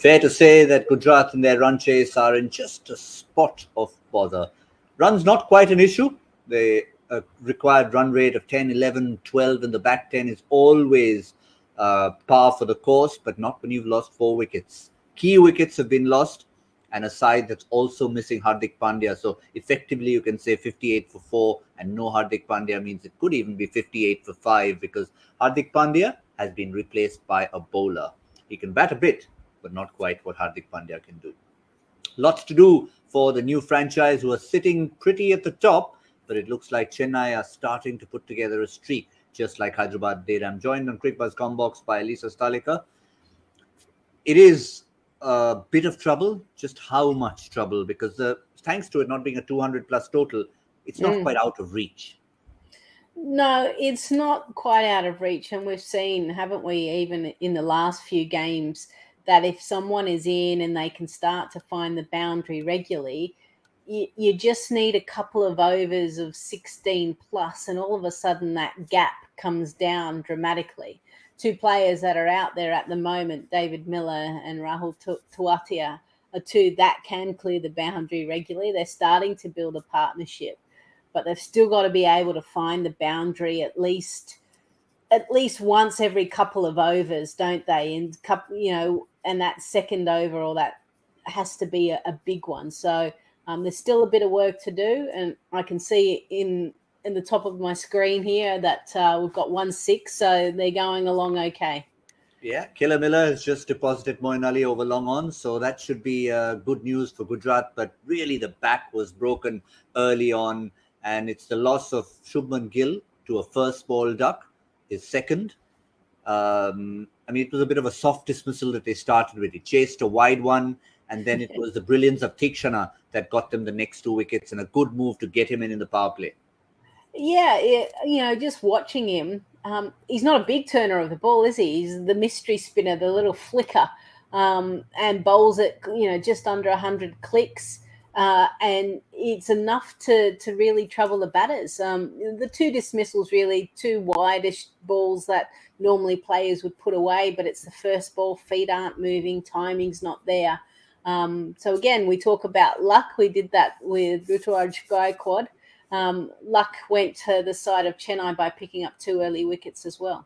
Fair to say that Gujarat in their run chase are in just a spot of bother. Runs not quite an issue. The required run rate of 10, 11, 12 in the back 10 is always par for the course, but not when you've lost 4 wickets. Key wickets have been lost, and a side that's also missing Hardik Pandya. So effectively, you can say 58 for 4 and no Hardik Pandya means it could even be 58 for 5 because Hardik Pandya has been replaced by a bowler. He can bat a bit, but not quite what Hardik Pandya can do. Lots to do for the new franchise who are sitting pretty at the top, but it looks like Chennai are starting to put together a streak, just like Hyderabad did. I'm joined on Cricbuzz Comm Box by Lisa Sthalekar. It is a bit of trouble. Just how much trouble? Because thanks to it not being a 200 plus total, it's not quite out of reach. No, it's not quite out of reach. And we've seen, haven't we, even in the last few games, that if someone is in and they can start to find the boundary regularly, you just need a couple of overs of 16 plus, and all of a sudden that gap comes down dramatically. 2 players that are out there at the moment, David Miller and Rahul Tewatia, are 2 that can clear the boundary regularly. They're starting to build a partnership, but they've still got to be able to find the boundary at least once every couple of overs, don't they? And that second over or that has to be a big one. So there's still a bit of work to do, and I can see in the top of my screen here that we've got 1-6, so they're going along okay. Yeah, Killer Miller has just deposited Moeen Ali over long on, so that should be good news for Gujarat. But really, the back was broken early on, and it's the loss of Shubman Gill to a first ball duck, his second. It was a bit of a soft dismissal that they started with. He chased a wide one, and then it was the brilliance of Tikshana that got them the next 2 wickets, and a good move to get him in the power play. Yeah, just watching him, he's not a big turner of the ball, is he? He's the mystery spinner, the little flicker, and bowls it, just under 100 clicks. And it's enough to really trouble the batters. The 2 dismissals, really, 2 wide-ish balls that normally players would put away, but it's the first ball, feet aren't moving, timing's not there. So again, we talk about luck. We did that with Ruturaj Gaikwad. Luck went to the side of Chennai by picking up 2 early wickets as well.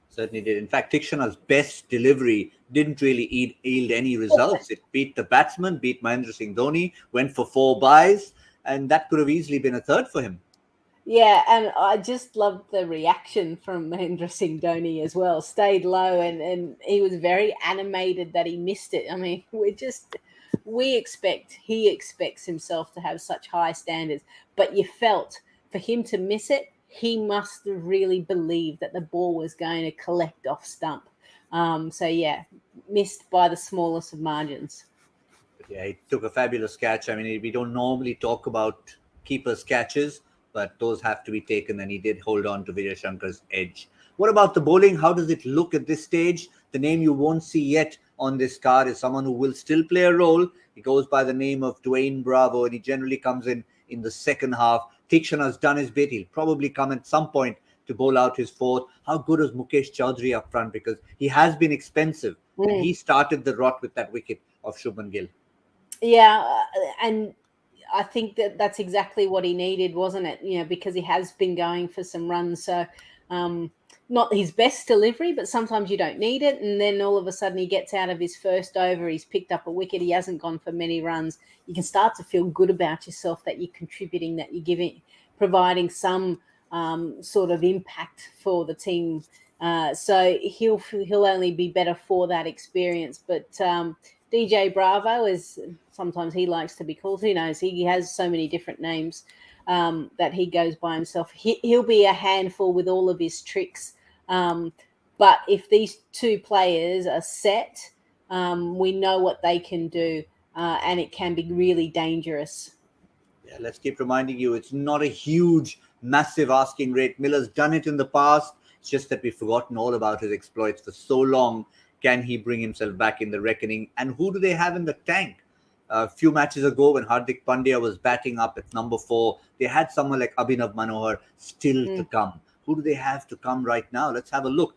Certainly did. In fact, Tikshana's best delivery didn't really yield any results. It beat the batsman, beat Mahendra Singh Dhoni, went for 4 byes, and that could have easily been a third for him. Yeah, and I just loved the reaction from Mahendra Singh Dhoni as well. Stayed low, and he was very animated that he missed it. I mean, he expects himself to have such high standards, but you felt for him to miss it, he must have really believed that the ball was going to collect off stump. Missed by the smallest of margins. Yeah, he took a fabulous catch. I mean, we don't normally talk about keepers' catches, but those have to be taken, and he did hold on to Vijay Shankar's edge. What about the bowling? How does it look at this stage? The name you won't see yet on this card is someone who will still play a role. He goes by the name of Dwayne Bravo, and he generally comes in the second half. Tikshana has done his bit. He'll probably come at some point to bowl out his 4th. How good is Mukesh Chaudhary up front? Because he has been expensive. And he started the rot with that wicket of Shubman Gill. Yeah, and I think that's exactly what he needed, wasn't it? Because he has been going for some runs. So not his best delivery, but sometimes you don't need it. And then all of a sudden he gets out of his first over. He's picked up a wicket. He hasn't gone for many runs. You can start to feel good about yourself that you're contributing, that you're providing some sort of impact for the team. So he'll only be better for that experience. But DJ Bravo, is sometimes he likes to be called. Who knows? He has so many different names that he goes by himself. He'll be a handful with all of his tricks. But if these 2 players are set, we know what they can do, and it can be really dangerous. Yeah, let's keep reminding you, it's not a huge, massive asking rate. Miller's done it in the past. It's just that we've forgotten all about his exploits for so long. Can he bring himself back in the reckoning? And who do they have in the tank? A few matches ago, when Hardik Pandya was batting up at number 4, they had someone like Abhinav Manohar still to come. Who do they have to come right now? Let's have a look.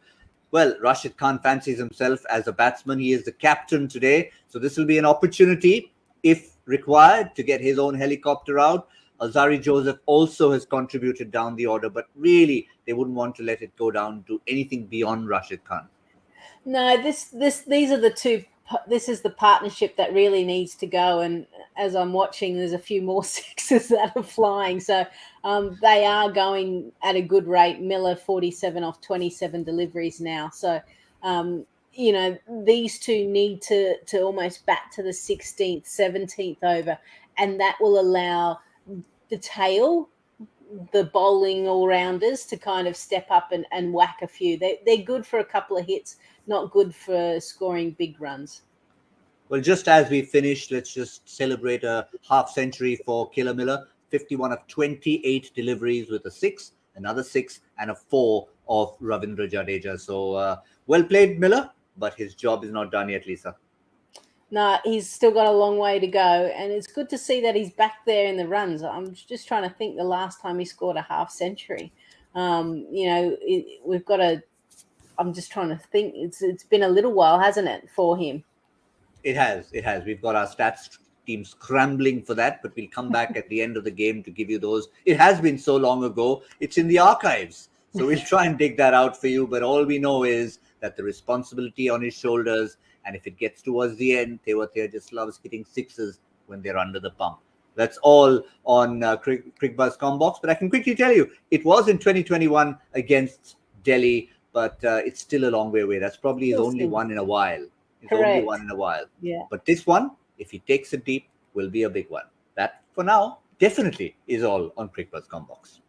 Well, Rashid Khan fancies himself as a batsman. He is the captain today. So this will be an opportunity, if required, to get his own helicopter out. Alzari Joseph also has contributed down the order, but really they wouldn't want to let it go down to anything beyond Rashid Khan. No, these are the two. This is the partnership that really needs to go. And as I'm watching, there's a few more sixes that are flying. So they are going at a good rate. Miller 47 off 27 deliveries now. So these two need to almost bat to the 16th, 17th over, and that will allow the tail, the bowling all-rounders, to kind of step up and whack a few. They're good for a couple of hits, not good for scoring big runs. Well, just as we finished, let's just celebrate a half century for Killer Miller. 51 of 28 deliveries with a 6, another 6, and a 4 of Ravindra Jadeja. So well played, Miller, but his job is not done yet, Lisa. No, he's still got a long way to go, and it's good to see that he's back there in the runs. I'm just trying to think the last time he scored a half century. We've got to. I'm just trying to think. It's been a little while, hasn't it, for him? It has. We've got our stats team scrambling for that, but we'll come back at the end of the game to give you those. It has been so long ago. It's in the archives. So we'll try and dig that out for you. But all we know is that the responsibility on his shoulders. And if it gets towards the end, Tewathea just loves hitting sixes when they're under the pump. That's all on Cricbuzz Comm Box. But I can quickly tell you, it was in 2021 against Delhi, but it's still a long way away. That's probably his only one in a while. It's only one in a while. Yeah. But this one, if he takes it deep, will be a big one. That, for now, definitely is all on Cricbuzz Comm Box.